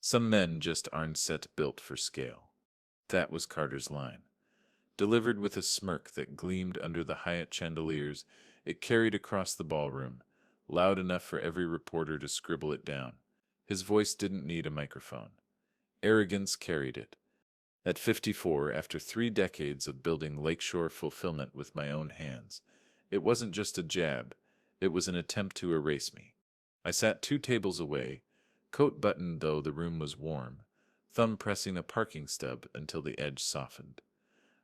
Some men just aren't set built for scale. That was Carter's line. Delivered with a smirk that gleamed under the Hyatt chandeliers, it carried across the ballroom, loud enough for every reporter to scribble it down. His voice didn't need a microphone. Arrogance carried it. At 54, after 3 decades of building lakeshore fulfillment with my own hands, it wasn't just a jab, it was an attempt to erase me. I sat 2 tables away, coat buttoned though the room was warm, thumb pressing a parking stub until the edge softened.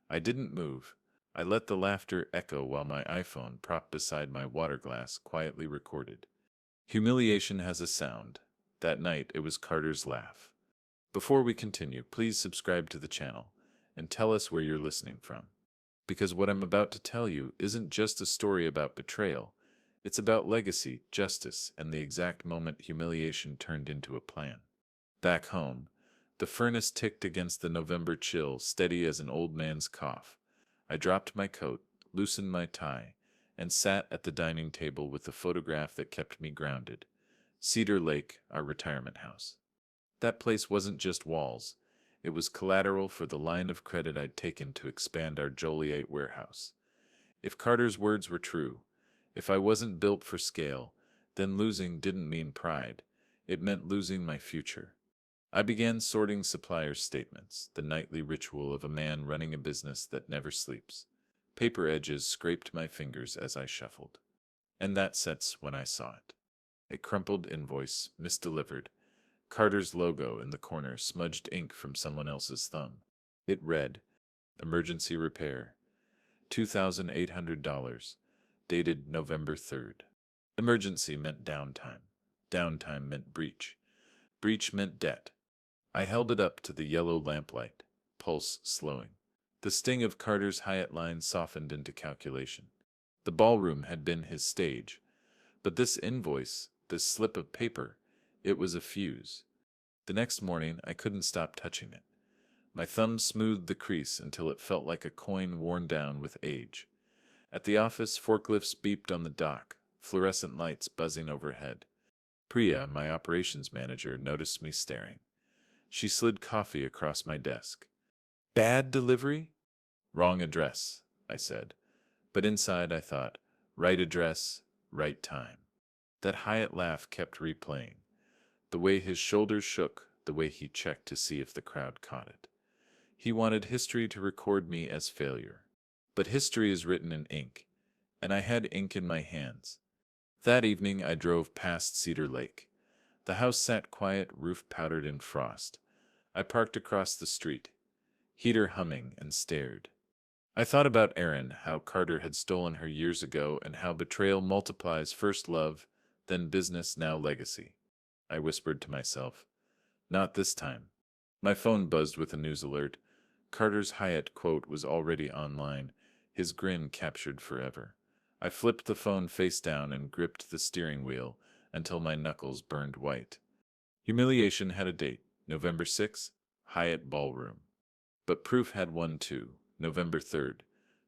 I didn't move. I let the laughter echo while my iPhone propped beside my water glass quietly recorded. Humiliation has a sound. That night it was Carter's laugh. Before we continue, please subscribe to the channel and tell us where you're listening from. Because what I'm about to tell you isn't just a story about betrayal, it's about legacy, justice, and the exact moment humiliation turned into a plan. Back home, the furnace ticked against the November chill, steady as an old man's cough. I dropped my coat, loosened my tie, and sat at the dining table with the photograph that kept me grounded. Cedar Lake, our retirement house. That place wasn't just walls. It was collateral for the line of credit I'd taken to expand our Joliet warehouse. If Carter's words were true, if I wasn't built for scale, then losing didn't mean pride. It meant losing my future. I began sorting suppliers' statements, the nightly ritual of a man running a business that never sleeps. Paper edges scraped my fingers as I shuffled. And that sets when I saw it. A crumpled invoice, misdelivered, Carter's logo in the corner, smudged ink from someone else's thumb. It read, Emergency Repair, $2,800, dated November 3rd. Emergency meant downtime. Downtime meant breach. Breach meant debt. I held it up to the yellow lamplight, pulse slowing. The sting of Carter's Hyatt line softened into calculation. The ballroom had been his stage, but this invoice, this slip of paper, it was a fuse. The next morning, I couldn't stop touching it. My thumb smoothed the crease until it felt like a coin worn down with age. At the office, forklifts beeped on the dock, fluorescent lights buzzing overhead. Priya, my operations manager, noticed me staring. She slid coffee across my desk. Bad delivery? Wrong address, I said. But inside I thought, right address, right time. That Hyatt laugh kept replaying. The way his shoulders shook, the way he checked to see if the crowd caught it. He wanted history to record me as failure. But history is written in ink, and I had ink in my hands. That evening I drove past Cedar Lake. The house sat quiet, roof powdered in frost. I parked across the street, heater humming, and stared. I thought about Erin, how Carter had stolen her years ago, and how betrayal multiplies first love, then business, now legacy. I whispered to myself. Not this time. My phone buzzed with a news alert. Carter's Hyatt quote was already online, his grin captured forever. I flipped the phone face down and gripped the steering wheel until my knuckles burned white. Humiliation had a date, November 6th, Hyatt Ballroom. But proof had one too, November 3rd,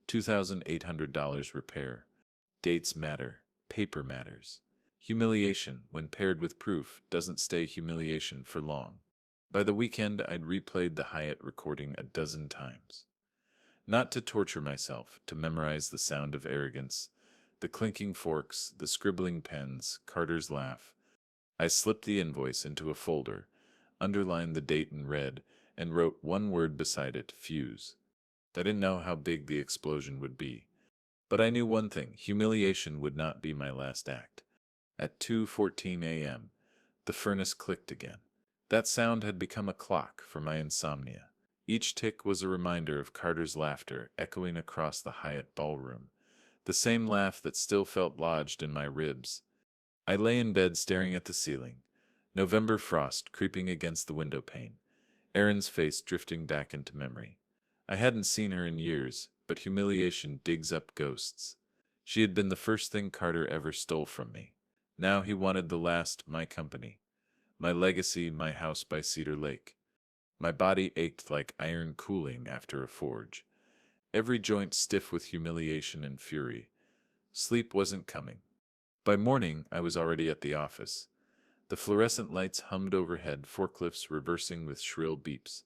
$2,800 repair. Dates matter, paper matters. Humiliation, when paired with proof, doesn't stay humiliation for long. By the weekend, I'd replayed the Hyatt recording a dozen times. Not to torture myself, to memorize the sound of arrogance, the clinking forks, the scribbling pens, Carter's laugh. I slipped the invoice into a folder, underlined the date in red, and wrote one word beside it, fuse. I didn't know how big the explosion would be. But I knew one thing, humiliation would not be my last act. At 2:14 a.m., the furnace clicked again. That sound had become a clock for my insomnia. Each tick was a reminder of Carter's laughter echoing across the Hyatt ballroom, the same laugh that still felt lodged in my ribs. I lay in bed staring at the ceiling, November frost creeping against the window pane, Erin's face drifting back into memory. I hadn't seen her in years, but humiliation digs up ghosts. She had been the first thing Carter ever stole from me. Now he wanted the last, my company, my legacy, my house by Cedar Lake. My body ached like iron cooling after a forge, every joint stiff with humiliation and fury. Sleep wasn't coming. By morning, I was already at the office. The fluorescent lights hummed overhead, forklifts reversing with shrill beeps.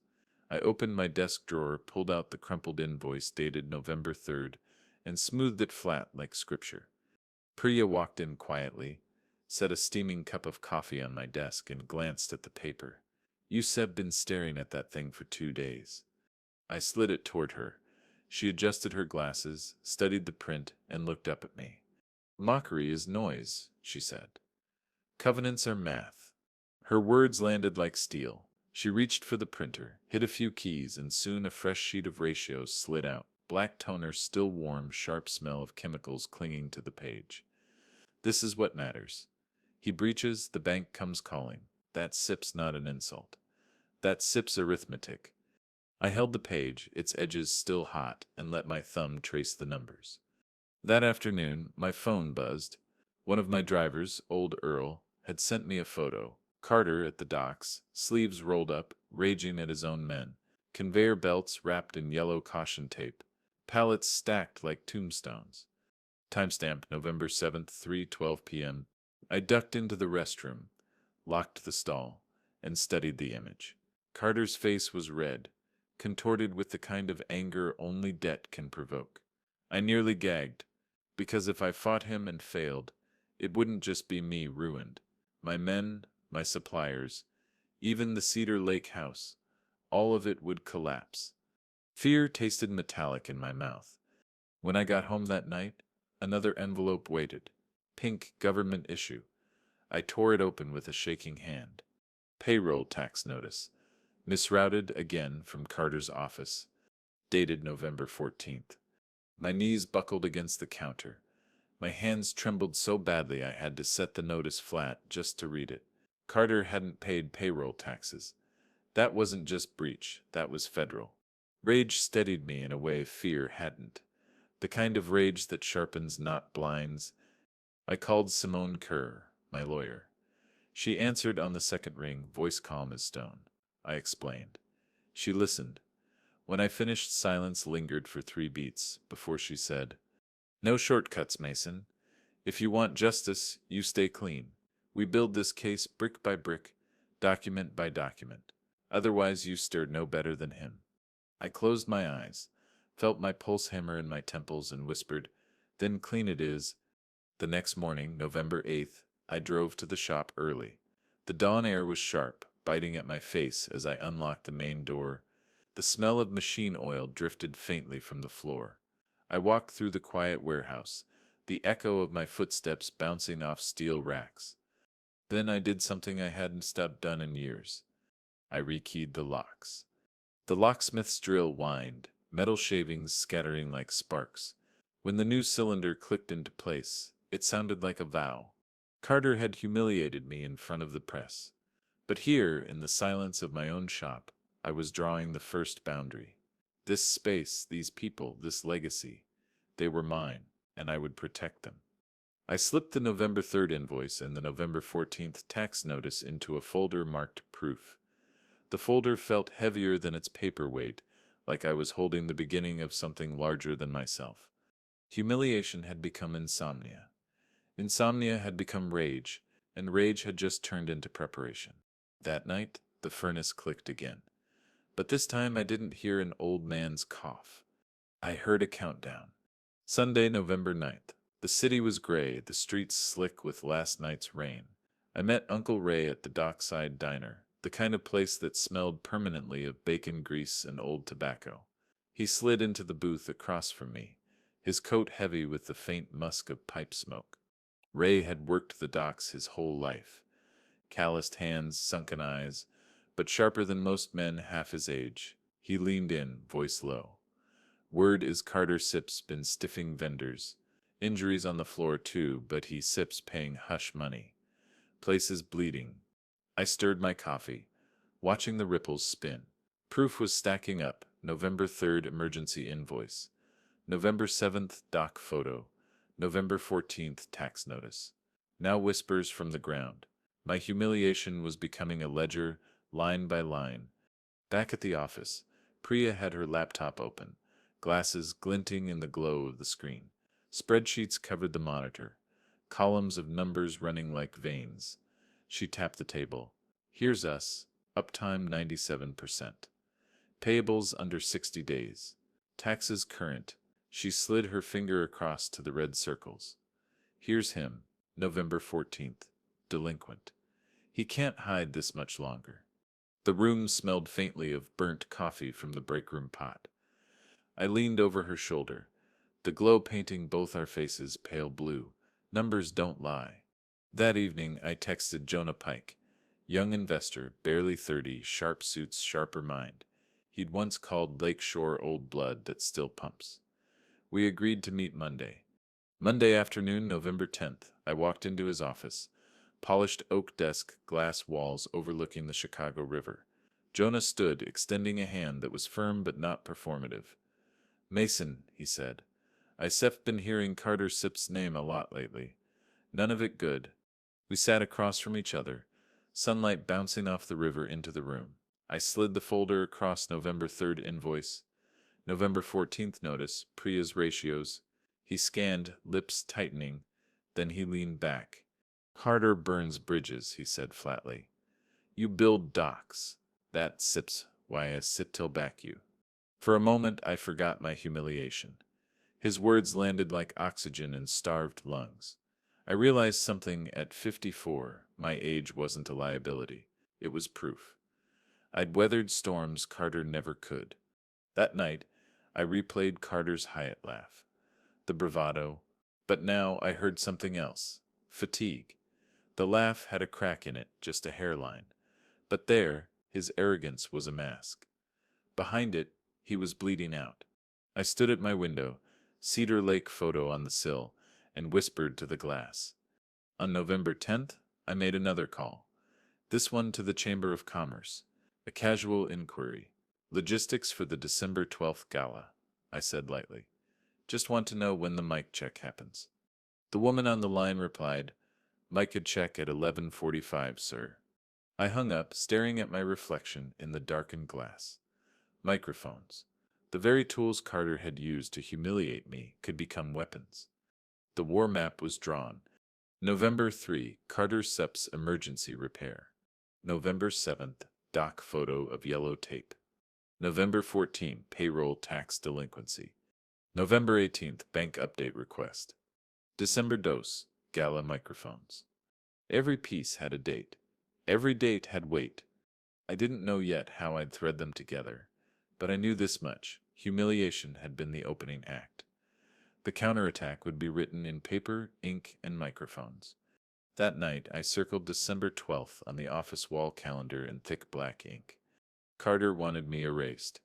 I opened my desk drawer, pulled out the crumpled invoice dated November 3rd, and smoothed it flat like scripture. Priya walked in quietly, set a steaming cup of coffee on my desk, and glanced at the paper. "You've been staring at that thing for 2 days." I slid it toward her. She adjusted her glasses, studied the print, and looked up at me. "Mockery is noise," she said. "Covenants are math." Her words landed like steel. She reached for the printer, hit a few keys, and soon a fresh sheet of ratios slid out. Black toner, still warm, sharp smell of chemicals clinging to the page. "This is what matters. He breaches, the bank comes calling. That SIP's not an insult. That SIP's arithmetic." I held the page, its edges still hot, and let my thumb trace the numbers. That afternoon, my phone buzzed. One of my drivers, old Earl, had sent me a photo. Carter at the docks, sleeves rolled up, raging at his own men. Conveyor belts wrapped in yellow caution tape. Pallets stacked like tombstones. Timestamp November 7th, 3:12 p.m. I ducked into the restroom, locked the stall, and studied the image. Carter's face was red, contorted with the kind of anger only debt can provoke. I nearly gagged, because if I fought him and failed, it wouldn't just be me ruined. My men, my suppliers, even the Cedar Lake house, all of it would collapse. Fear tasted metallic in my mouth. When I got home that night, another envelope waited. Pink government issue. I tore it open with a shaking hand. Payroll tax notice. Misrouted again from Carter's office. Dated November 14th. My knees buckled against the counter. My hands trembled so badly I had to set the notice flat just to read it. Carter hadn't paid payroll taxes. That wasn't just breach, that was federal. Rage steadied me in a way fear hadn't. The kind of rage that sharpens, not blinds. I called Simone Kerr, my lawyer. She answered on the second ring, voice calm as stone. I explained. She listened. When I finished, silence lingered for 3 beats before she said, "No shortcuts, Mason. If you want justice, you stay clean. We build this case brick by brick, document by document. Otherwise, you stir no better than him." I closed my eyes, felt my pulse hammer in my temples, and whispered, "Then clean it is." The next morning, November 8th, I drove to the shop early. The dawn air was sharp, biting at my face as I unlocked the main door. The smell of machine oil drifted faintly from the floor. I walked through the quiet warehouse, the echo of my footsteps bouncing off steel racks. Then I did something I hadn't stopped done in years. I rekeyed the locks. The locksmith's drill whined, metal shavings scattering like sparks. When the new cylinder clicked into place, it sounded like a vow. Carter had humiliated me in front of the press. But here, in the silence of my own shop, I was drawing the first boundary. This space, these people, this legacy, they were mine, and I would protect them. I slipped the November 3rd invoice and the November 14th tax notice into a folder marked proof. The folder felt heavier than its paper weight, like I was holding the beginning of something larger than myself. Humiliation had become insomnia. Insomnia had become rage, and rage had just turned into preparation. That night, the furnace clicked again. But this time I didn't hear an old man's cough. I heard a countdown. Sunday, November 9th. The city was gray, the streets slick with last night's rain. I met Uncle Ray at the dockside diner, the kind of place that smelled permanently of bacon grease and old tobacco. He slid into the booth across from me, his coat heavy with the faint musk of pipe smoke. Ray had worked the docks his whole life. Calloused hands, sunken eyes, but sharper than most men half his age. He leaned in, voice low. "Word is Carter Sips been stiffing vendors. Injuries on the floor too, but he Sips paying hush money. Places bleeding." I stirred my coffee, watching the ripples spin. Proof was stacking up. November 3rd emergency invoice. November 7th doc photo. November 14th tax notice. Now whispers from the ground. My humiliation was becoming a ledger, line by line. Back at the office, Priya had her laptop open, glasses glinting in the glow of the screen. Spreadsheets covered the monitor, columns of numbers running like veins. She tapped the table. Here's us. Uptime 97%. Payables under 60 days. Taxes current. She slid her finger across to the red circles. Here's him, November 14th. Delinquent. He can't hide this much longer. The room smelled faintly of burnt coffee from the break room pot. I leaned over her shoulder, the glow painting both our faces pale blue. Numbers don't lie. That evening I texted Jonah Pike, young investor, barely 30, sharp suits, sharper mind. He'd once called Lakeshore old blood that still pumps. We agreed to meet Monday. Monday afternoon, November 10th, I walked into his office. Polished oak desk, glass walls overlooking the Chicago River. Jonah stood, extending a hand that was firm but not performative. Mason, he said. I've been hearing Carter Sip's name a lot lately. None of it good. We sat across from each other, sunlight bouncing off the river into the room. I slid the folder across November 3rd invoice, November 14th notice, Priya's ratios. He scanned, lips tightening. Then he leaned back. Carter burns bridges, he said flatly. You build docks. That Sip's why I sit till back you. For a moment I forgot my humiliation. His words landed like oxygen in starved lungs. I realized something at 54. My age wasn't a liability. It was proof. I'd weathered storms Carter never could. That night, I replayed Carter's Hyatt laugh. The bravado. But now I heard something else. Fatigue. The laugh had a crack in it, just a hairline. But there, his arrogance was a mask. Behind it, he was bleeding out. I stood at my window, Cedar Lake photo on the sill, and whispered to the glass. On November 10th, I made another call. This one to the Chamber of Commerce. A casual inquiry. Logistics for the December 12th gala, I said lightly. Just want to know when the mic check happens. The woman on the line replied, Mic check at 11:45, sir. I hung up, staring at my reflection in the darkened glass. Microphones. The very tools Carter had used to humiliate me could become weapons. The war map was drawn. November 3, Carter Sep's emergency repair. November 7th, doc photo of yellow tape. November 14, payroll tax delinquency. November 18th, bank update request. December dose, gala microphones. Every piece had a date. Every date had weight. I didn't know yet how I'd thread them together, but I knew this much. Humiliation had been the opening act. The counterattack would be written in paper, ink, and microphones. That night, I circled December 12th on the office wall calendar in thick black ink. Carter wanted me erased.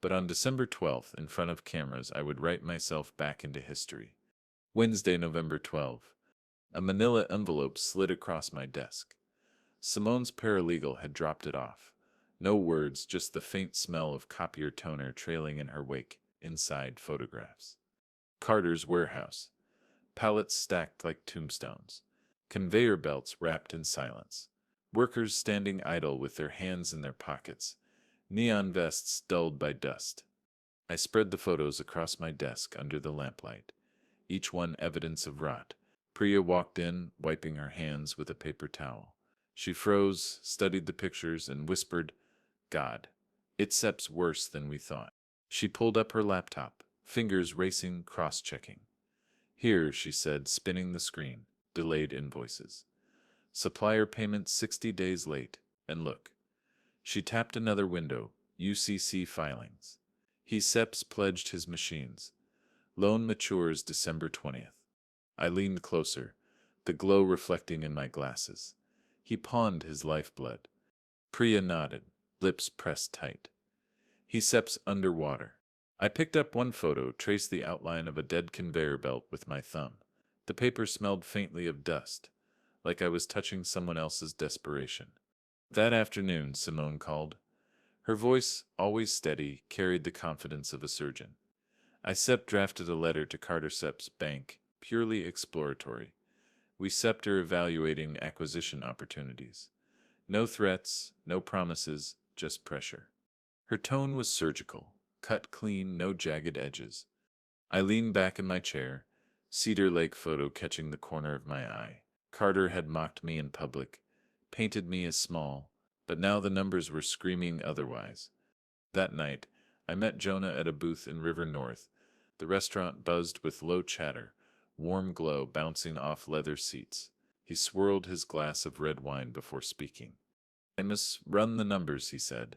But on December 12th, in front of cameras, I would write myself back into history. Wednesday, November 12th. A manila envelope slid across my desk. Simone's paralegal had dropped it off. No words, just the faint smell of copier toner trailing in her wake. Inside, photographs. Carter's warehouse. Pallets stacked like tombstones. Conveyor belts wrapped in silence. Workers standing idle with their hands in their pockets. Neon vests dulled by dust. I spread the photos across my desk under the lamplight, each one evidence of rot. Priya walked in, wiping her hands with a paper towel. She froze, studied the pictures, and whispered, God, it's worse than we thought. She pulled up her laptop, fingers racing, cross-checking. Here, she said, spinning the screen, delayed invoices. Supplier payment 60 days late, and look. She tapped another window, UCC filings. Seps pledged his machines. Loan matures December 20th. I leaned closer, the glow reflecting in my glasses. He pawned his lifeblood. Priya nodded, lips pressed tight. Seps underwater. I picked up one photo, traced the outline of a dead conveyor belt with my thumb. The paper smelled faintly of dust, like I was touching someone else's desperation. That afternoon, Simone called. Her voice, always steady, carried the confidence of a surgeon. Sep drafted a letter to Carter Sep's bank, purely exploratory. We Sept are evaluating acquisition opportunities. No threats, no promises, just pressure. Her tone was surgical, cut clean, no jagged edges. I leaned back in my chair, Cedar Lake photo catching the corner of my eye. Carter had mocked me in public. painted me as small, but now the numbers were screaming otherwise. That night, I met Jonah at a booth in River North. The restaurant buzzed with low chatter, warm glow bouncing off leather seats. He swirled his glass of red wine before speaking. I must run the numbers, he said.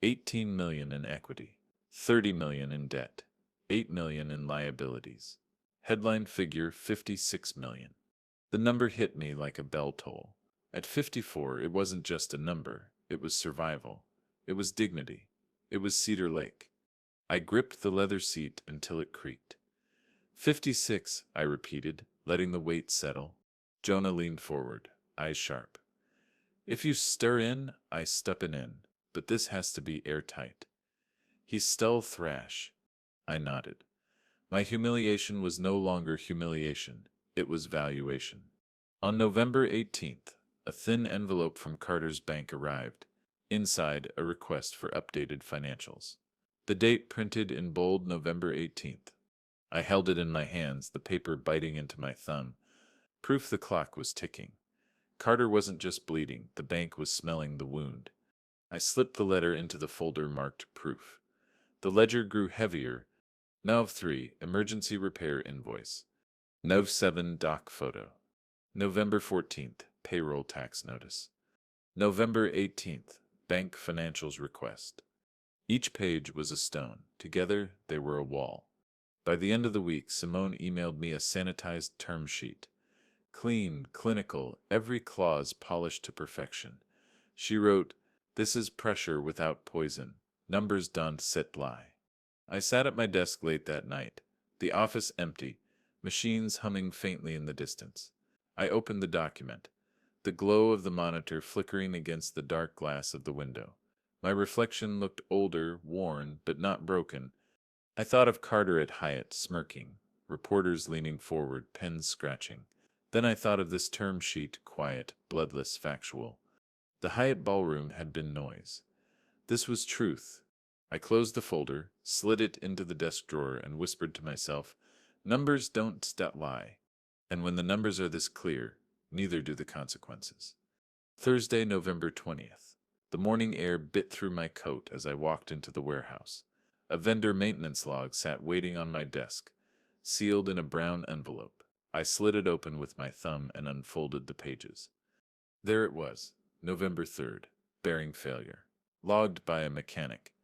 18 million in equity, 30 million in debt, 8 million in liabilities. Headline figure 56 million. The number hit me like a bell toll. At 54, it wasn't just a number, it was survival. It was dignity. It was Cedar Lake. I gripped the leather seat until it creaked. 56, I repeated, letting the weight settle. Jonah leaned forward, eyes sharp. If you stir in, I steppin' in, but this has to be airtight. He stole thrash. I nodded. My humiliation was no longer humiliation, it was valuation. On November 18th, a thin envelope from Carter's bank arrived. Inside, a request for updated financials. The date printed in bold November 18th. I held it in my hands, the paper biting into my thumb. Proof the clock was ticking. Carter wasn't just bleeding, the bank was smelling the wound. I slipped the letter into the folder marked proof. The ledger grew heavier. Nov 3, emergency repair invoice. Nov 7, doc photo. November 14th, payroll tax notice. November 18th, bank financials request. Each page was a stone. Together, they were a wall. By the end of the week, Simone emailed me a sanitized term sheet. Clean, clinical, every clause polished to perfection. She wrote, "This is pressure without poison. Numbers don't sit lie." I sat at my desk late that night, the office empty, machines humming faintly in the distance. I opened the document, the glow of the monitor flickering against the dark glass of the window. My reflection looked older, worn, but not broken. I thought of Carter at Hyatt, smirking, reporters leaning forward, pens scratching. Then I thought of this term sheet, quiet, bloodless, factual. The Hyatt ballroom had been noise. This was truth. I closed the folder, slid it into the desk drawer, and whispered to myself, "Numbers don't lie. And when the numbers are this clear, neither do the consequences." Thursday, November 20th. The morning air bit through my coat as I walked into the warehouse. A vendor maintenance log sat waiting on my desk, sealed in a brown envelope. I slid it open with my thumb and unfolded the pages. There it was, November 3rd, bearing failure. Logged by a mechanic.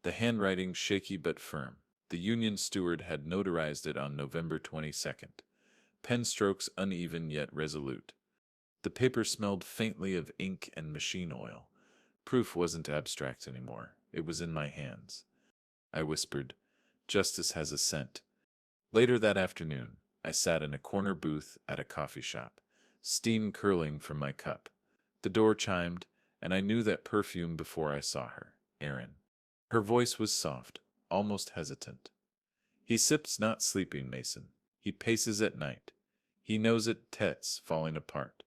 The handwriting shaky but firm. The union steward had notarized it on November 22nd. Pen strokes uneven yet resolute. The paper smelled faintly of ink and machine oil. Proof wasn't abstract anymore. It was in my hands. I whispered, "Justice has a scent." Later that afternoon, I sat in a corner booth at a coffee shop, steam curling from my cup. The door chimed, and I knew that perfume before I saw her, Erin. Her voice was soft, almost hesitant. "He sips not sleeping, Mason. He paces at night. He knows it tets falling apart."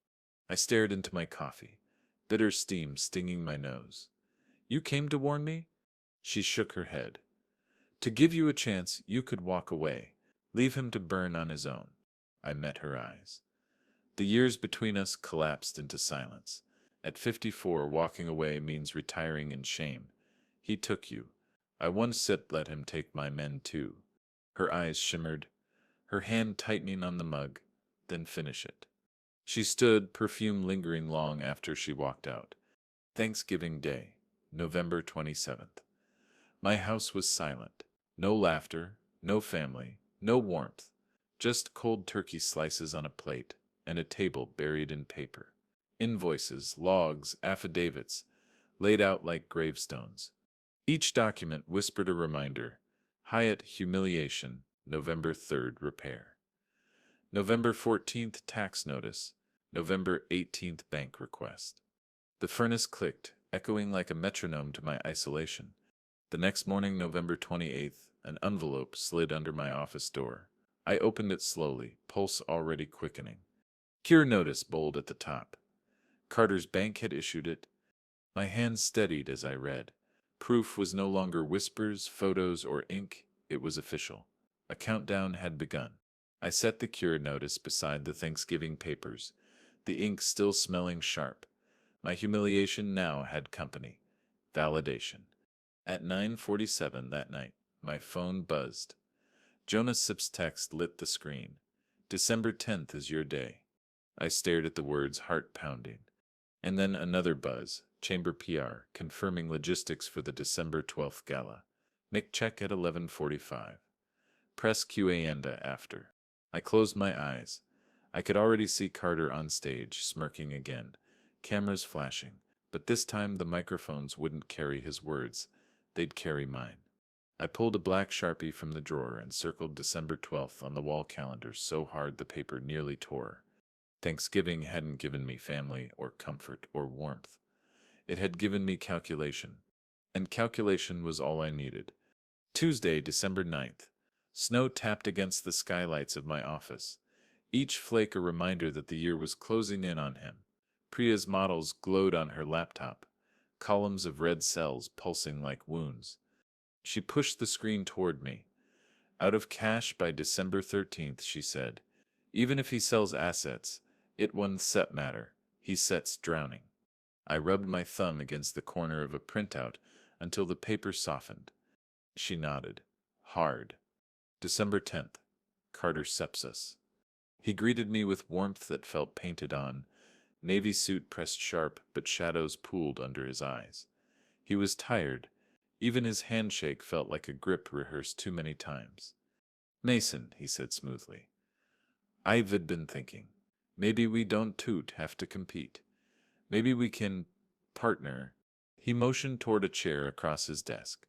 I stared into my coffee, bitter steam stinging my nose. "You came to warn me?" She shook her head. "To give you a chance, you could walk away. Leave him to burn on his own." I met her eyes. The years between us collapsed into silence. At 54, walking away means retiring in shame. He took you. I once said let him take my men too. Her eyes shimmered, her hand tightening on the mug, then finish it. She stood, perfume lingering long after she walked out. Thanksgiving Day, November 27th. My house was silent. No laughter, no family, no warmth. Just cold turkey slices on a plate, and a table buried in paper. Invoices, logs, affidavits, laid out like gravestones. Each document whispered a reminder. Hyatt humiliation, November 3rd repair. November 14th tax notice, November 18th bank request. The furnace clicked, echoing like a metronome to my isolation. The next morning, November 28th, an envelope slid under my office door. I opened it slowly, pulse already quickening. Cure notice bold at the top. Carter's bank had issued it. My hand steadied as I read. Proof was no longer whispers, photos, or ink. It was official. A countdown had begun. I set the cure notice beside the Thanksgiving papers, the ink still smelling sharp. My humiliation now had company. Validation. At 9:47 that night, my phone buzzed. Jonas Sip's text lit the screen. December 10th is your day. I stared at the words, heart pounding. And then another buzz, Chamber PR, confirming logistics for the December 12th gala. Mic check at 11:45. Press Q&A after. I closed my eyes. I could already see Carter on stage, smirking again. Cameras flashing. But this time the microphones wouldn't carry his words. They'd carry mine. I pulled a black Sharpie from the drawer and circled December 12th on the wall calendar so hard the paper nearly tore. Thanksgiving hadn't given me family or comfort or warmth. It had given me calculation. And calculation was all I needed. Tuesday, December 9th. Snow tapped against the skylights of my office. Each flake a reminder that the year was closing in on him. Priya's models glowed on her laptop, columns of red cells pulsing like wounds. She pushed the screen toward me. Out of cash by December 13th, she said. Even if he sells assets, it won't set matter. He sets drowning. I rubbed my thumb against the corner of a printout until the paper softened. She nodded. Hard. December 10th. Carter Sepsis. He greeted me with warmth that felt painted on. Navy suit pressed sharp, but shadows pooled under his eyes. He was tired. Even his handshake felt like a grip rehearsed too many times. Mason, he said smoothly. I've been thinking. Maybe we don't have to compete. Maybe we can partner. He motioned toward a chair across his desk.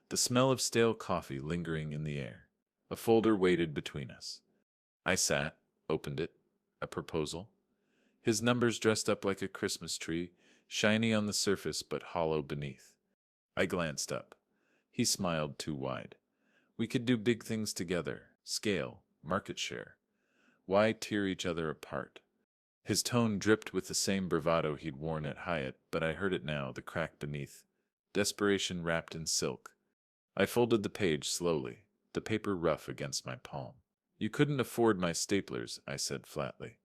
The smell of stale coffee lingering in the air. A folder waited between us. I sat, opened it. A proposal. His numbers dressed up like a Christmas tree, shiny on the surface but hollow beneath. I glanced up. He smiled too wide. We could do big things together. Scale, market share. Why tear each other apart? His tone dripped with the same bravado he'd worn at Hyatt, but I heard it now, the crack beneath. Desperation wrapped in silk. I folded the page slowly, the paper rough against my palm. You couldn't afford my staplers, I said flatly.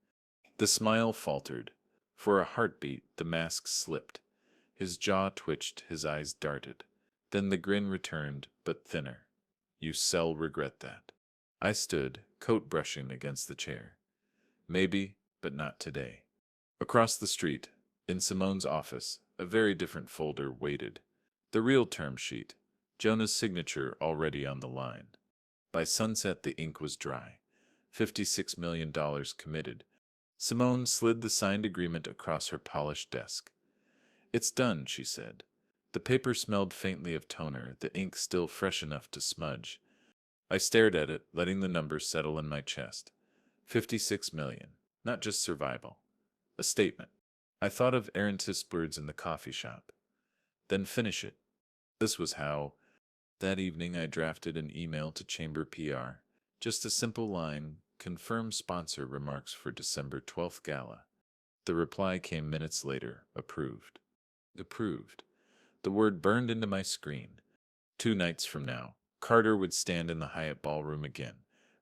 The smile faltered. For a heartbeat, the mask slipped. His jaw twitched, his eyes darted. Then the grin returned, but thinner. You shall regret that. I stood, coat brushing against the chair. Maybe, but not today. Across the street, in Simone's office, a very different folder waited. The real term sheet. Jonah's signature already on the line. By sunset the ink was dry. $56 million committed. Simone slid the signed agreement across her polished desk. It's done, she said. The paper smelled faintly of toner, the ink still fresh enough to smudge. I stared at it, letting the numbers settle in my chest. 56 million. Not just survival. A statement. I thought of Aaron's words in the coffee shop. Then finish it. This was how. That evening I drafted an email to Chamber PR. Just a simple line, confirm sponsor remarks for December 12th gala. The reply came minutes later, approved. Approved. The word burned into my screen. 2 nights from now, Carter would stand in the Hyatt ballroom again,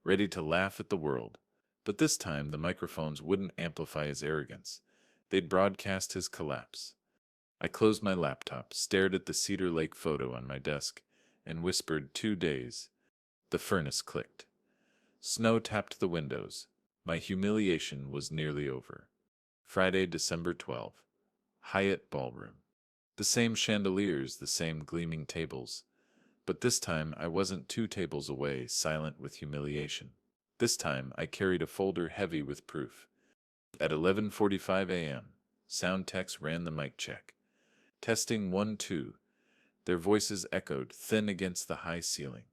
ready to laugh at the world. But this time the microphones wouldn't amplify his arrogance. They'd broadcast his collapse. I closed my laptop, stared at the Cedar Lake photo on my desk, and whispered 2 days. The furnace clicked. Snow tapped the windows. My humiliation was nearly over. Friday, December 12th. Hyatt ballroom. The same chandeliers, the same gleaming tables. But this time I wasn't 2 tables away, silent with humiliation. This time I carried a folder heavy with proof. At 11:45 a.m., sound techs ran the mic check. Testing 1, 2. Their voices echoed, thin against the high ceiling.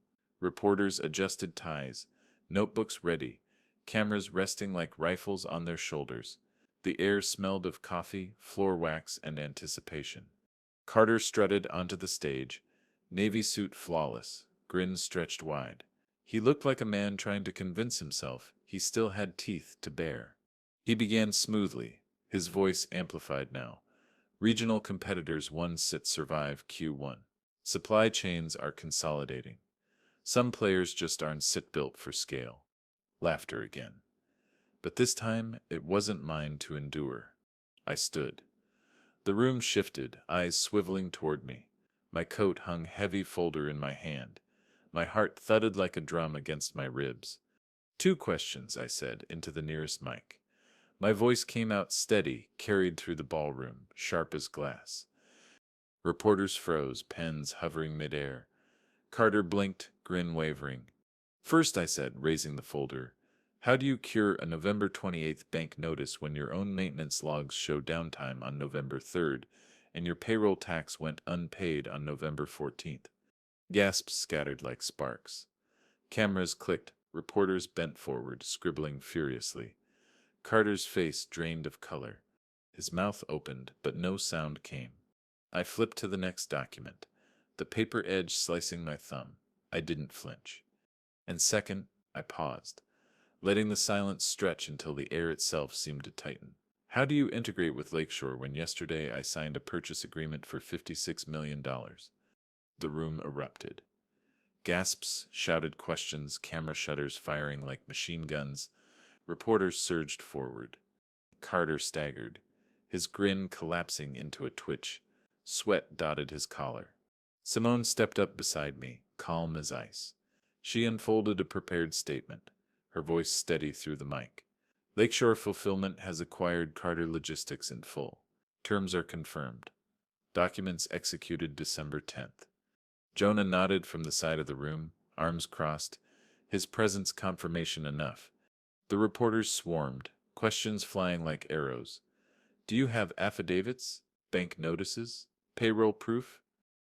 Reporters adjusted ties, notebooks ready, cameras resting like rifles on their shoulders. The air smelled of coffee, floor wax, and anticipation. Carter strutted onto the stage, navy suit flawless, grin stretched wide. He looked like a man trying to convince himself he still had teeth to bare. He began smoothly, his voice amplified now. Regional competitors won sit survive Q1. Supply chains are consolidating. Some players just aren't sit built for scale. Laughter again. But this time it wasn't mine to endure. I stood. The room shifted, eyes swiveling toward me. My coat hung heavy folder in my hand. My heart thudded like a drum against my ribs. "Two questions," I said, into the nearest mic. My voice came out steady, carried through the ballroom, sharp as glass. Reporters froze, pens hovering midair. Carter blinked, grin wavering. "First," I said, raising the folder, "how do you cure a November 28th bank notice when your own maintenance logs show downtime on November 3rd and your payroll tax went unpaid on November 14th? Gasps scattered like sparks. Cameras clicked, reporters bent forward, scribbling furiously. Carter's face drained of color. His mouth opened, but no sound came. I flipped to the next document, the paper edge slicing my thumb. I didn't flinch. And second, I paused, letting the silence stretch until the air itself seemed to tighten. "How do you integrate with Lakeshore when yesterday I signed a purchase agreement for $56 million? The room erupted. Gasps, shouted questions, camera shutters firing like machine guns. Reporters surged forward. Carter staggered, his grin collapsing into a twitch. Sweat dotted his collar. Simone stepped up beside me, calm as ice. She unfolded a prepared statement, her voice steady through the mic. "Lakeshore Fulfillment has acquired Carter Logistics in full. Terms are confirmed. Documents executed December 10th. Jonah nodded from the side of the room, arms crossed, his presence confirmation enough. The reporters swarmed, questions flying like arrows. "Do you have affidavits? Bank notices? Payroll proof?"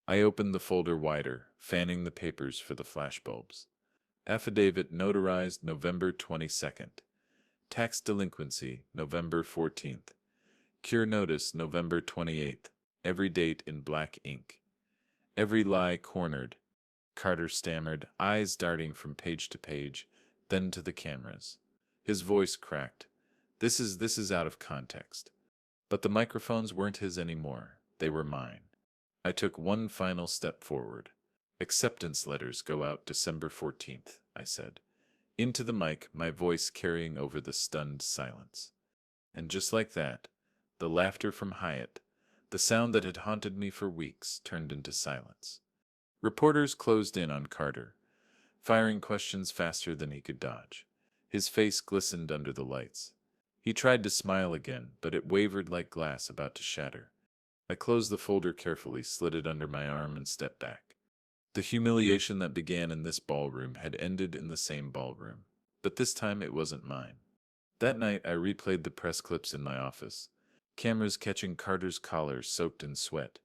I opened the folder wider, fanning the papers for the flashbulbs. Affidavit notarized November 22nd. Tax delinquency November 14th. Cure notice November 28th. Every date in black ink. Every lie cornered. Carter stammered, eyes darting from page to page, then to the cameras. His voice cracked. This is out of context." But the microphones weren't his anymore. They were mine. I took one final step forward. "Acceptance letters go out December 14th, I said. Into the mic, my voice carrying over the stunned silence. And just like that, the laughter from Hyatt, the sound that had haunted me for weeks, turned into silence. Reporters closed in on Carter, firing questions faster than he could dodge. His face glistened under the lights. He tried to smile again, but it wavered like glass about to shatter. I closed the folder carefully, slid it under my arm, and stepped back. The humiliation that began in this ballroom had ended in the same ballroom, but this time it wasn't mine. That night I replayed the press clips in my office, cameras catching Carter's collar soaked in sweat,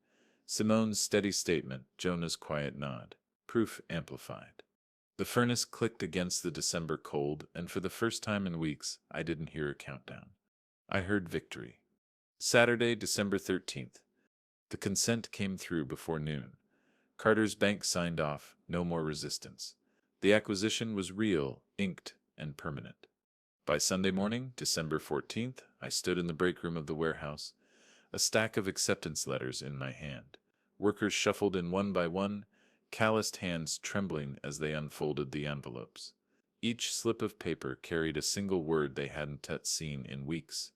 Simone's steady statement, Jonah's quiet nod, proof amplified. The furnace clicked against the December cold, and for the first time in weeks, I didn't hear a countdown. I heard victory. Saturday, December 13th. The consent came through before noon. Carter's bank signed off, no more resistance. The acquisition was real, inked, and permanent. By Sunday morning, December 14th, I stood in the break room of the warehouse, a stack of acceptance letters in my hand. Workers shuffled in one by one, calloused hands trembling as they unfolded the envelopes. Each slip of paper carried a single word they hadn't seen in weeks.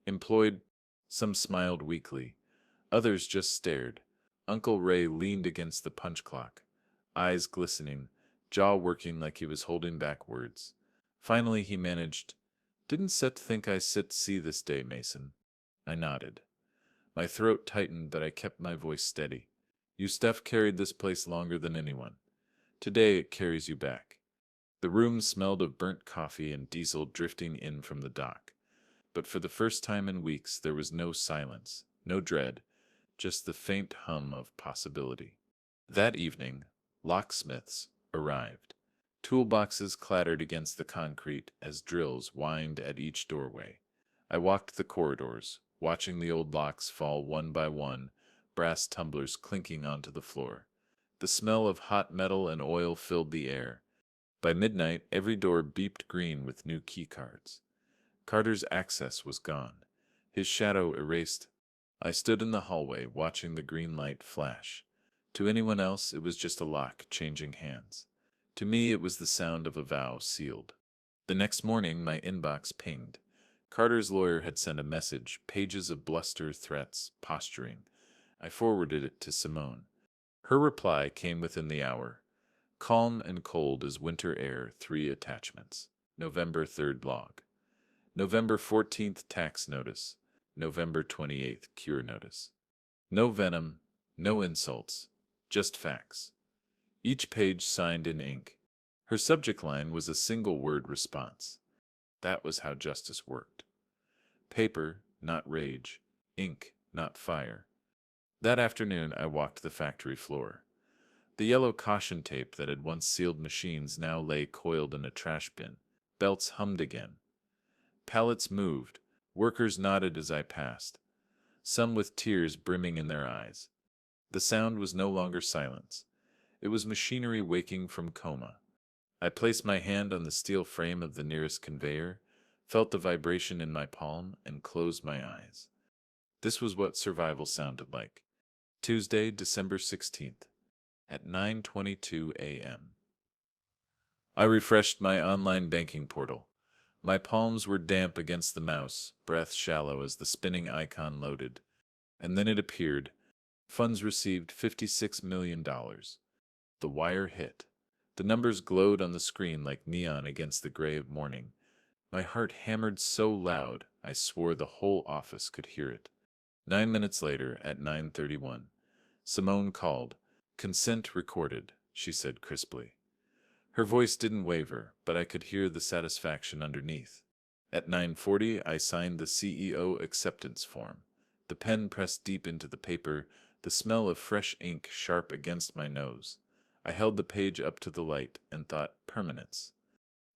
Employed. Some smiled weakly. Others just stared. Uncle Ray leaned against the punch clock, eyes glistening, jaw working like he was holding back words. Finally he managed, "Didn't Set think I sit see this day, Mason?" I nodded. My throat tightened, but I kept my voice steady. "You Steph carried this place longer than anyone. Today it carries you back." The room smelled of burnt coffee and diesel drifting in from the dock. But for the first time in weeks there was no silence, no dread, just the faint hum of possibility. That evening, locksmiths arrived. Toolboxes clattered against the concrete as drills whined at each doorway. I walked the corridors, watching the old locks fall one by one, brass tumblers clinking onto the floor. The smell of hot metal and oil filled the air. By midnight, every door beeped green with new keycards. Carter's access was gone, his shadow erased. I stood in the hallway watching the green light flash. To anyone else, it was just a lock changing hands. To me, it was the sound of a vow sealed. The next morning, my inbox pinged. Carter's lawyer had sent a message, pages of bluster, threats, posturing. I forwarded it to Simone. Her reply came within the hour. Calm and cold as winter air, 3 attachments. November 3rd log. November 14th tax notice. November 28th cure notice. No venom, no insults, just facts. Each page signed in ink. Her subject line was a single word response. That was how justice worked. Paper, not rage. Ink, not fire. That afternoon I walked the factory floor. The yellow caution tape that had once sealed machines now lay coiled in a trash bin. Belts hummed again. Pallets moved. Workers nodded as I passed, some with tears brimming in their eyes. The sound was no longer silence. It was machinery waking from coma. I placed my hand on the steel frame of the nearest conveyor, felt the vibration in my palm, and closed my eyes. This was what survival sounded like. Tuesday, December 16th, at 9:22 a.m. I refreshed my online banking portal. My palms were damp against the mouse, breath shallow as the spinning icon loaded. And then it appeared. Funds received $56 million. The wire hit. The numbers glowed on the screen like neon against the gray of morning. My heart hammered so loud I swore the whole office could hear it. 9 minutes later, at 9:31, Simone called. "Consent recorded," she said crisply. Her voice didn't waver, but I could hear the satisfaction underneath. At 9:40, I signed the CEO acceptance form. The pen pressed deep into the paper, the smell of fresh ink sharp against my nose. I held the page up to the light and thought, permanence.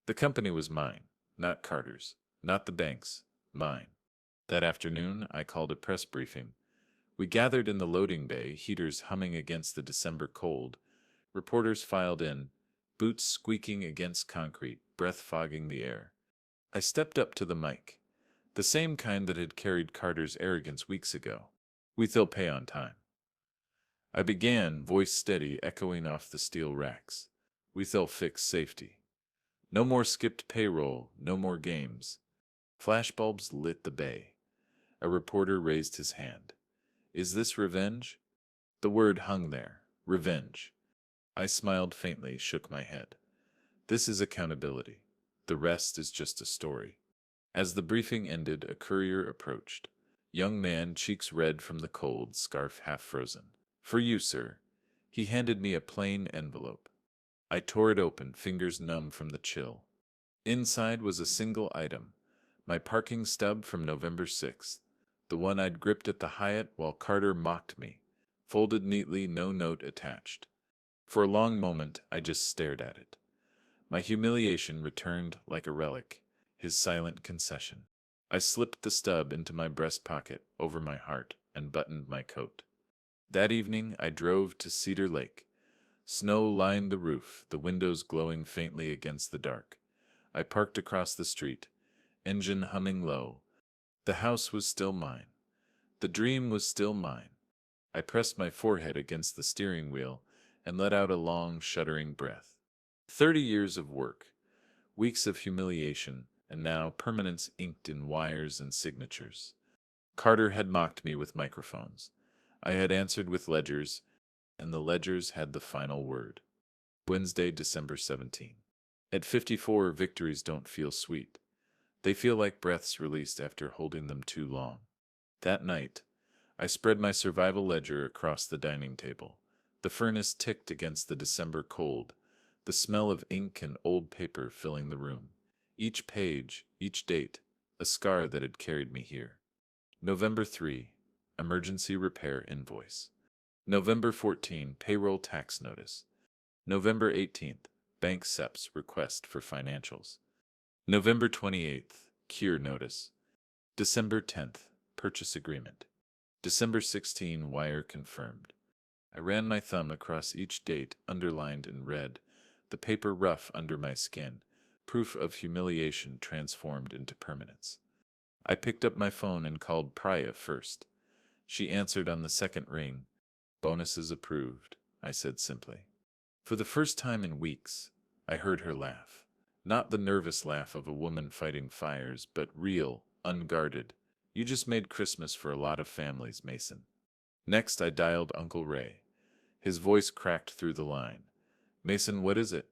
The company was mine, not Carter's, not the bank's, mine. That afternoon, I called a press briefing. We gathered in the loading bay, heaters humming against the December cold. Reporters filed in, boots squeaking against concrete, breath fogging the air. I stepped up to the mic, the same kind that had carried Carter's arrogance weeks ago. "We still pay on time." I began, voice steady, echoing off the steel racks. "We still fix safety. No more skipped payroll, no more games." Flashbulbs lit the bay. A reporter raised his hand. "Is this revenge?" The word hung there. Revenge. I smiled faintly, shook my head. "This is accountability. The rest is just a story." As the briefing ended, a courier approached. Young man, cheeks red from the cold, scarf half frozen. "For you, sir." He handed me a plain envelope. I tore it open, fingers numb from the chill. Inside was a single item. My parking stub from November 6th. The one I'd gripped at the Hyatt while Carter mocked me. Folded neatly, no note attached. For a long moment, I just stared at it. My humiliation returned like a relic, his silent concession. I slipped the stub into my breast pocket, over my heart, and buttoned my coat. That evening, I drove to Cedar Lake. Snow lined the roof, the windows glowing faintly against the dark. I parked across the street, engine humming low. The house was still mine. The dream was still mine. I pressed my forehead against the steering wheel and let out a long, shuddering breath. 30 years of work, weeks of humiliation, and now permanence inked in wires and signatures. Carter had mocked me with microphones. I had answered with ledgers, and the ledgers had the final word. Wednesday, December 17. At 54, victories don't feel sweet. They feel like breaths released after holding them too long. That night, I spread my survival ledger across the dining table. The furnace ticked against the December cold, the smell of ink and old paper filling the room. Each page, each date, a scar that had carried me here. November 3, emergency repair invoice. November 14, payroll tax notice. November 18th, bank SEPS request for financials. November 28th, cure notice. December 10th, purchase agreement. December 16, wire confirmed. I ran my thumb across each date, underlined in red, the paper rough under my skin, proof of humiliation transformed into permanence. I picked up my phone and called Priya first. She answered on the second ring. "Bonuses approved," I said simply. For the first time in weeks, I heard her laugh. Not the nervous laugh of a woman fighting fires, but real, unguarded. You just made Christmas for a lot of families, Mason. Next, I dialed Uncle Ray. His voice cracked through the line. Mason, what is it?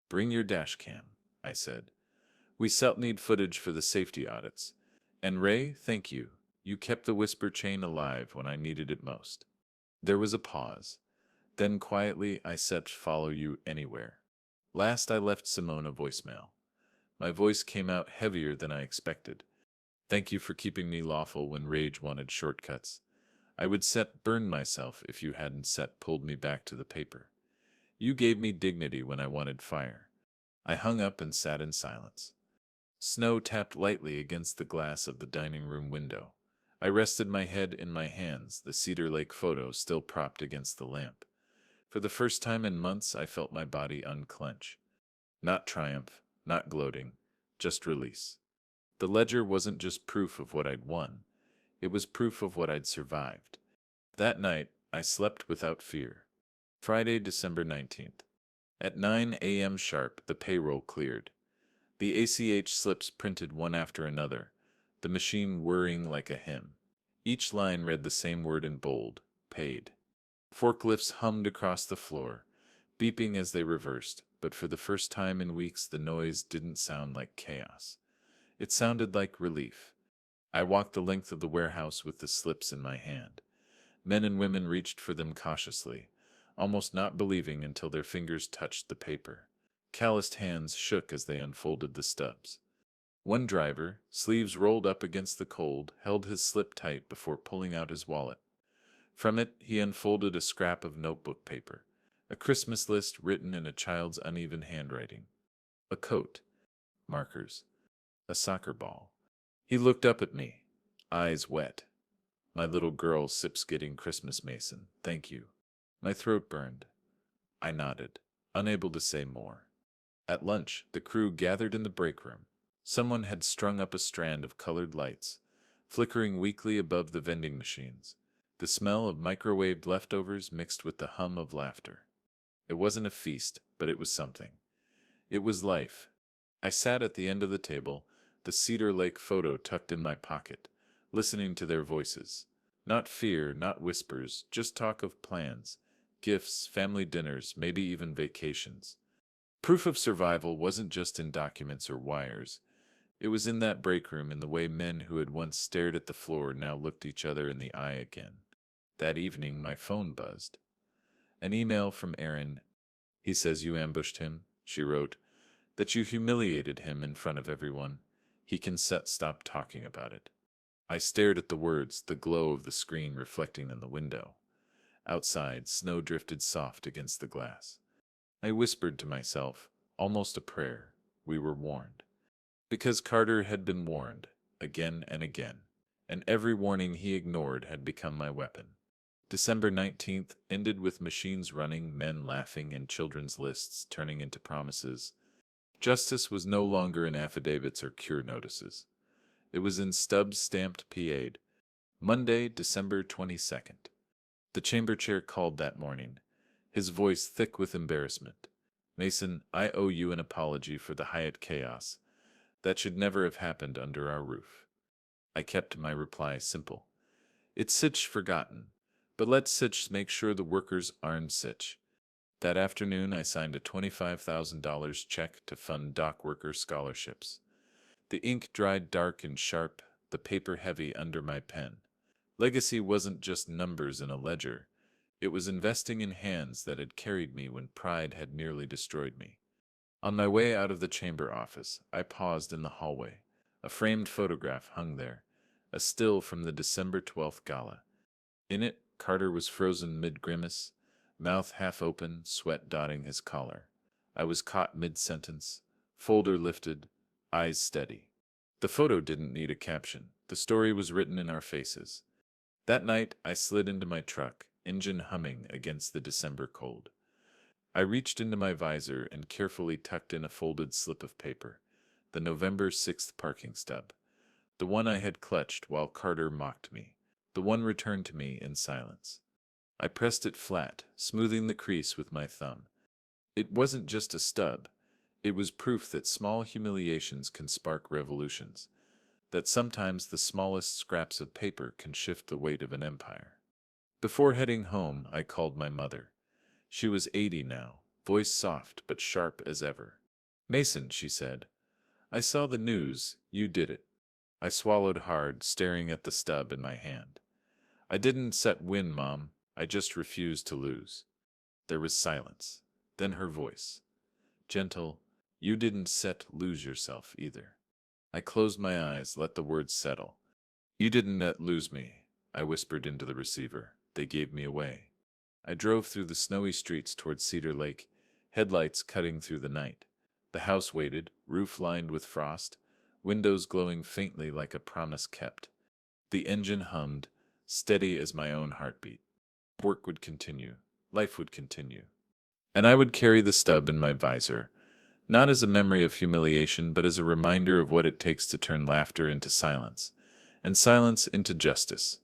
Bring your dash cam, I said. We still need footage for the safety audits. And Ray, thank you. You kept the whisper chain alive when I needed it most. There was a pause. Then quietly I said, follow you anywhere. Last I left Simone a voicemail. My voice came out heavier than I expected. Thank you for keeping me lawful when rage wanted shortcuts. I would set burn myself if you hadn't set pulled me back to the paper. You gave me dignity when I wanted fire. I hung up and sat in silence. Snow tapped lightly against the glass of the dining room window. I rested my head in my hands, the Cedar Lake photo still propped against the lamp. For the first time in months, I felt my body unclench. Not triumph, not gloating, just release. The ledger wasn't just proof of what I'd won. It was proof of what I'd survived. That night, I slept without fear. Friday, December 19th. At 9 a.m. sharp, the payroll cleared. The ACH slips printed one after another, the machine whirring like a hymn. Each line read the same word in bold, paid. Forklifts hummed across the floor, beeping as they reversed, but for the first time in weeks the noise didn't sound like chaos. It sounded like relief. I walked the length of the warehouse with the slips in my hand. Men and women reached for them cautiously, almost not believing until their fingers touched the paper. Calloused hands shook as they unfolded the stubs. One driver, sleeves rolled up against the cold, held his slip tight before pulling out his wallet. From it, he unfolded a scrap of notebook paper, a Christmas list written in a child's uneven handwriting. A coat, markers, a soccer ball. He looked up at me, eyes wet. My little girl sips getting Christmas, Mason. Thank you. My throat burned. I nodded, unable to say more. At lunch, the crew gathered in the break room. Someone had strung up a strand of colored lights, flickering weakly above the vending machines. The smell of microwaved leftovers mixed with the hum of laughter. It wasn't a feast, but it was something. It was life. I sat at the end of the table, the Cedar Lake photo tucked in my pocket, listening to their voices. Not fear, not whispers, just talk of plans, gifts, family dinners, maybe even vacations. Proof of survival wasn't just in documents or wires. It was in that break room, in the way men who had once stared at the floor now looked each other in the eye again. That evening, my phone buzzed. An email from Aaron. He says you ambushed him, she wrote, that you humiliated him in front of everyone. He can stop talking about it. I stared at the words, the glow of the screen reflecting in the window. Outside, snow drifted soft against the glass. I whispered to myself, almost a prayer, we were warned. Because Carter had been warned, again and again, and every warning he ignored had become my weapon. December 19th ended with machines running, men laughing, and children's lists turning into promises. Justice was no longer in affidavits or cure notices. It was in stubs stamped PA'd. Monday, December 22nd. The chamber chair called that morning, his voice thick with embarrassment. Mason, I owe you an apology for the Hyatt chaos. That should never have happened under our roof. I kept my reply simple. It's sich forgotten, but let's sich make sure the workers aren't sich. That afternoon I signed a $25,000 check to fund dock worker scholarships. The ink dried dark and sharp, the paper heavy under my pen. Legacy wasn't just numbers in a ledger. It was investing in hands that had carried me when pride had nearly destroyed me. On my way out of the chamber office, I paused in the hallway. A framed photograph hung there, a still from the December 12th gala. In it, Carter was frozen mid-grimace, mouth half open, sweat dotting his collar. I was caught mid-sentence, folder lifted, eyes steady. The photo didn't need a caption. The story was written in our faces. That night, I slid into my truck, engine humming against the December cold. I reached into my visor and carefully tucked in a folded slip of paper, the November 6th parking stub, the one I had clutched while Carter mocked me, the one returned to me in silence. I pressed it flat, smoothing the crease with my thumb. It wasn't just a stub. It was proof that small humiliations can spark revolutions. that sometimes the smallest scraps of paper can shift the weight of an empire. Before heading home, I called my mother. She was 80 now, voice soft but sharp as ever. "Mason," she said, "I saw the news. You did it." I swallowed hard, staring at the stub in my hand. "I didn't set win, Mom. I just refused to lose." There was silence. Then her voice. Gentle, "You didn't set lose yourself either." I closed my eyes, let the words settle. "You didn't let lose me," I whispered into the receiver. "They gave me away." I drove through the snowy streets toward Cedar Lake, headlights cutting through the night. The house waited, roof lined with frost, windows glowing faintly like a promise kept. The engine hummed, steady as my own heartbeat. Work would continue. Life would continue. And I would carry the stub in my visor, not as a memory of humiliation, but as a reminder of what it takes to turn laughter into silence, and silence into justice.